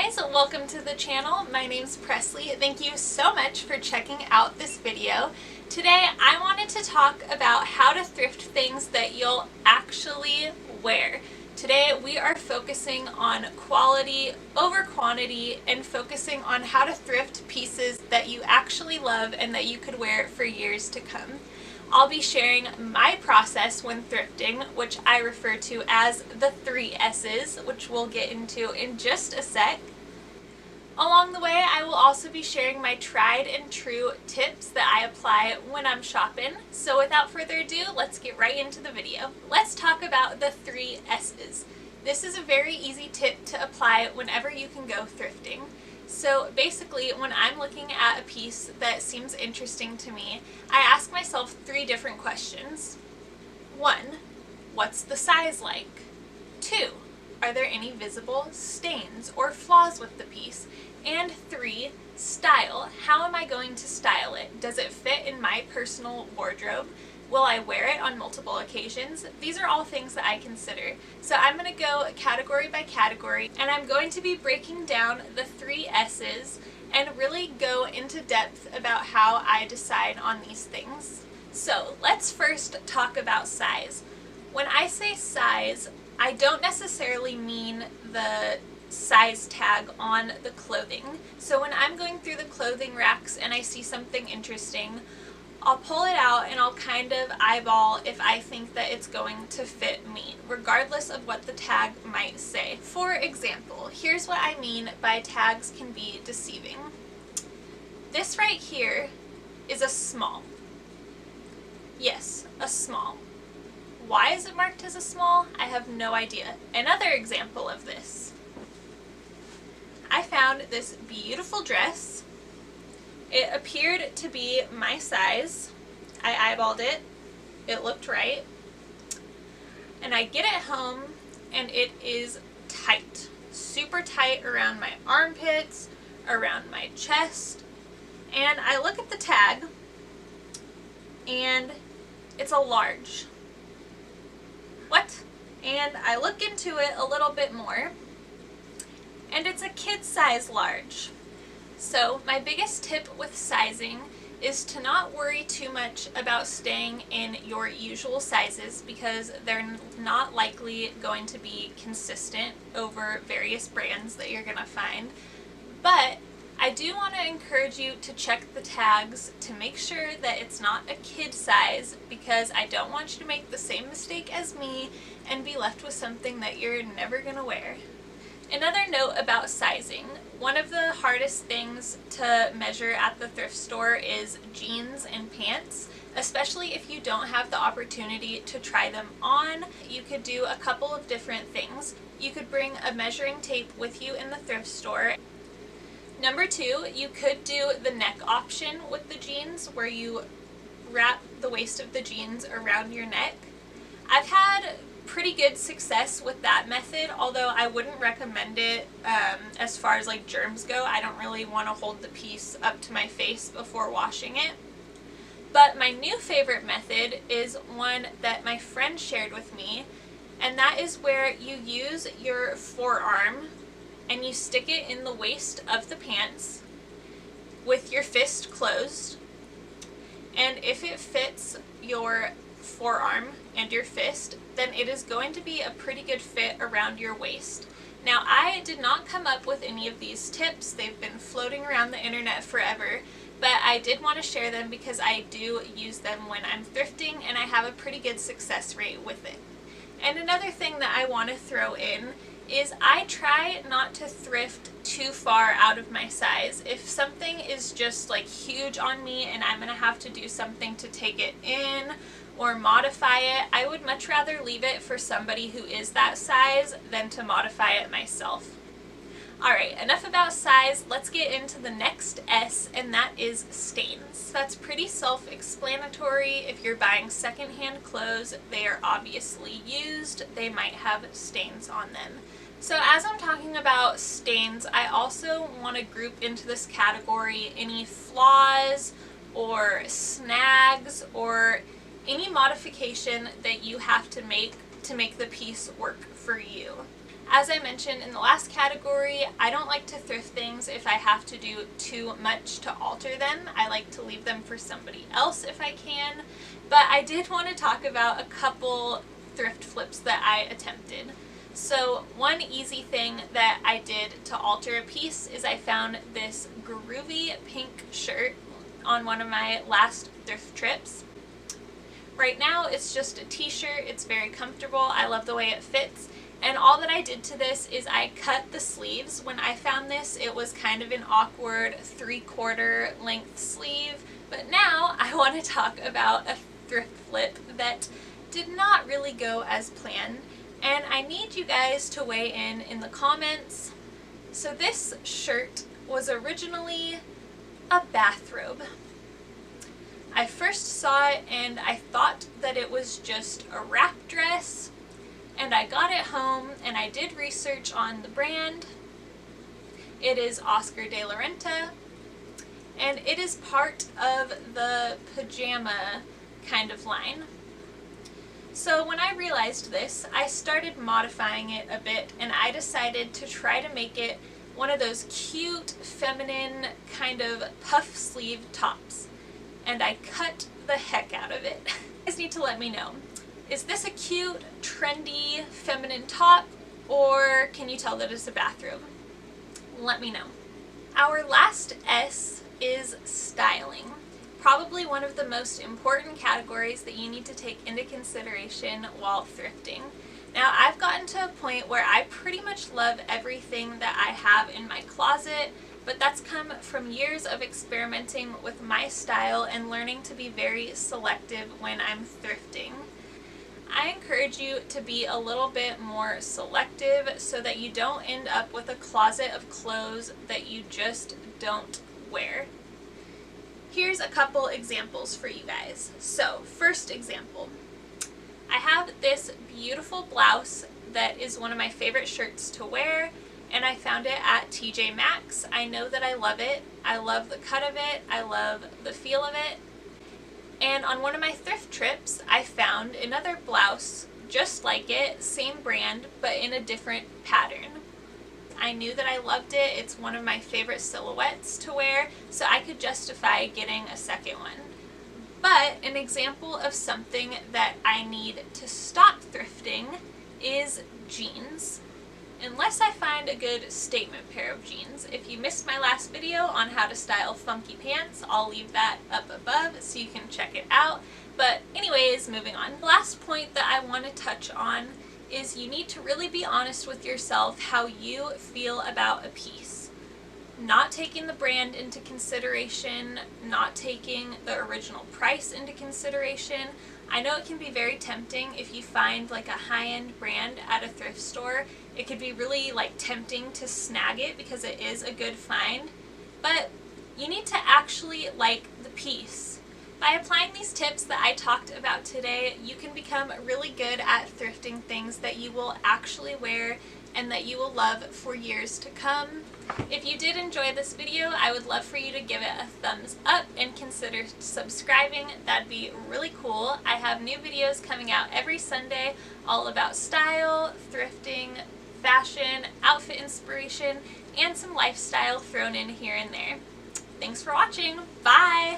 guys, welcome to the channel. My name's Presley. Thank you so much for checking out this video. Today I wanted to talk about how to thrift things that you'll actually wear. Today we are focusing on quality over quantity and focusing on how to thrift pieces that you actually love and that you could wear for years to come. I'll be sharing my process when thrifting, which I refer to as the 3 S's, which we'll get into in just a sec. Along the way, I will also be sharing my tried and true tips that I apply when I'm shopping. So without further ado, let's get right into the video. Let's talk about the 3 S's. This is a very easy tip to apply whenever you can go thrifting. So basically, when I'm looking at a piece that seems interesting to me, I ask myself 3 different questions. 1, what's the size like? 2, are there any visible stains or flaws with the piece? And 3, style. How am I going to style it? Does it fit in my personal wardrobe? Will I wear it on multiple occasions? These are all things that I consider. So I'm going to go category by category, and I'm going to be breaking down the 3 S's and really go into depth about how I decide on these things. So let's first talk about size. When I say size, I don't necessarily mean the size tag on the clothing. So when I'm going through the clothing racks and I see something interesting, I'll pull it out and I'll kind of eyeball if I think that it's going to fit me, regardless of what the tag might say. For example, here's what I mean by tags can be deceiving. This right here is a small. Yes, a small. Why is it marked as a small? I have no idea. Another example of this. I found this beautiful dress. It appeared to be my size. I eyeballed it. It looked right. And I get it home and it is tight. Super tight around my armpits, around my chest. And I look at the tag and it's a large. What? And I look into it a little bit more and it's a kid size large. So my biggest tip with sizing is to not worry too much about staying in your usual sizes because they're not likely going to be consistent over various brands that you're going to find. But I do want to encourage you to check the tags to make sure that it's not a kid size, because I don't want you to make the same mistake as me and be left with something that you're never going to wear. Another note about sizing. One of the hardest things to measure at the thrift store is jeans and pants, especially if you don't have the opportunity to try them on. You could do a couple of different things. You could bring a measuring tape with you in the thrift store. Number 2, you could do the neck option with the jeans where you wrap the waist of the jeans around your neck. I've had pretty good success with that method, although I wouldn't recommend it as far as like germs go. I don't really want to hold the piece up to my face before washing it. But my new favorite method is one that my friend shared with me, and that is where you use your forearm and you stick it in the waist of the pants with your fist closed, and if it fits your forearm and your fist, then it is going to be a pretty good fit around your waist. Now, I did not come up with any of these tips. They've been floating around the internet forever, but I did want to share them because I do use them when I'm thrifting and I have a pretty good success rate with it. And another thing that I want to throw in is I try not to thrift too far out of my size. If something is just like huge on me and I'm going to have to do something to take it in or modify it, I would much rather leave it for somebody who is that size than to modify it myself. Alright, enough about size. Let's get into the next S, and that is stains. That's pretty self-explanatory. If you're buying secondhand clothes, they are obviously used. They might have stains on them. So as I'm talking about stains, I also want to group into this category any flaws or snags or any modification that you have to make the piece work for you. As I mentioned in the last category, I don't like to thrift things if I have to do too much to alter them. I like to leave them for somebody else if I can. But I did want to talk about a couple thrift flips that I attempted. So one easy thing that I did to alter a piece is I found this groovy pink shirt on one of my last thrift trips. Right now it's just a t-shirt, it's very comfortable, I love the way it fits, and all that I did to this is I cut the sleeves. When I found this, it was kind of an awkward 3/4 length sleeve, but now I want to talk about a thrift flip that did not really go as planned. And I need you guys to weigh in the comments. So this shirt was originally a bathrobe. I first saw it and I thought that it was just a wrap dress, and I got it home and I did research on the brand. It is Oscar de la Renta, and it is part of the pajama kind of line. So when I realized this, I started modifying it a bit, and I decided to try to make it one of those cute, feminine, kind of puff sleeve tops. And I cut the heck out of it. You guys need to let me know. Is this a cute, trendy, feminine top, or can you tell that it's a bathrobe? Let me know. Our last S is styling. Probably one of the most important categories that you need to take into consideration while thrifting. Now, I've gotten to a point where I pretty much love everything that I have in my closet, but that's come from years of experimenting with my style and learning to be very selective when I'm thrifting. I encourage you to be a little bit more selective so that you don't end up with a closet of clothes that you just don't wear. Here's a couple examples for you guys. So, first example. I have this beautiful blouse that is one of my favorite shirts to wear, and I found it at TJ Maxx. I know that I love it. I love the cut of it. I love the feel of it. And on one of my thrift trips, I found another blouse just like it, same brand, but in a different pattern. I knew that I loved it. It's one of my favorite silhouettes to wear, so I could justify getting a second one. But an example of something that I need to stop thrifting is jeans. Unless I find a good statement pair of jeans. If you missed my last video on how to style funky pants, I'll leave that up above so you can check it out. But anyways, moving on. The last point that I want to touch on is you need to really be honest with yourself how you feel about a piece. Not taking the brand into consideration, not taking the original price into consideration. I know it can be very tempting if you find like a high-end brand at a thrift store. It could be really like tempting to snag it because it is a good find, but you need to actually like the piece. By applying these tips that I talked about today, you can become really good at thrifting things that you will actually wear and that you will love for years to come. If you did enjoy this video, I would love for you to give it a thumbs up and consider subscribing. That'd be really cool. I have new videos coming out every Sunday all about style, thrifting, fashion, outfit inspiration, and some lifestyle thrown in here and there. Thanks for watching. Bye!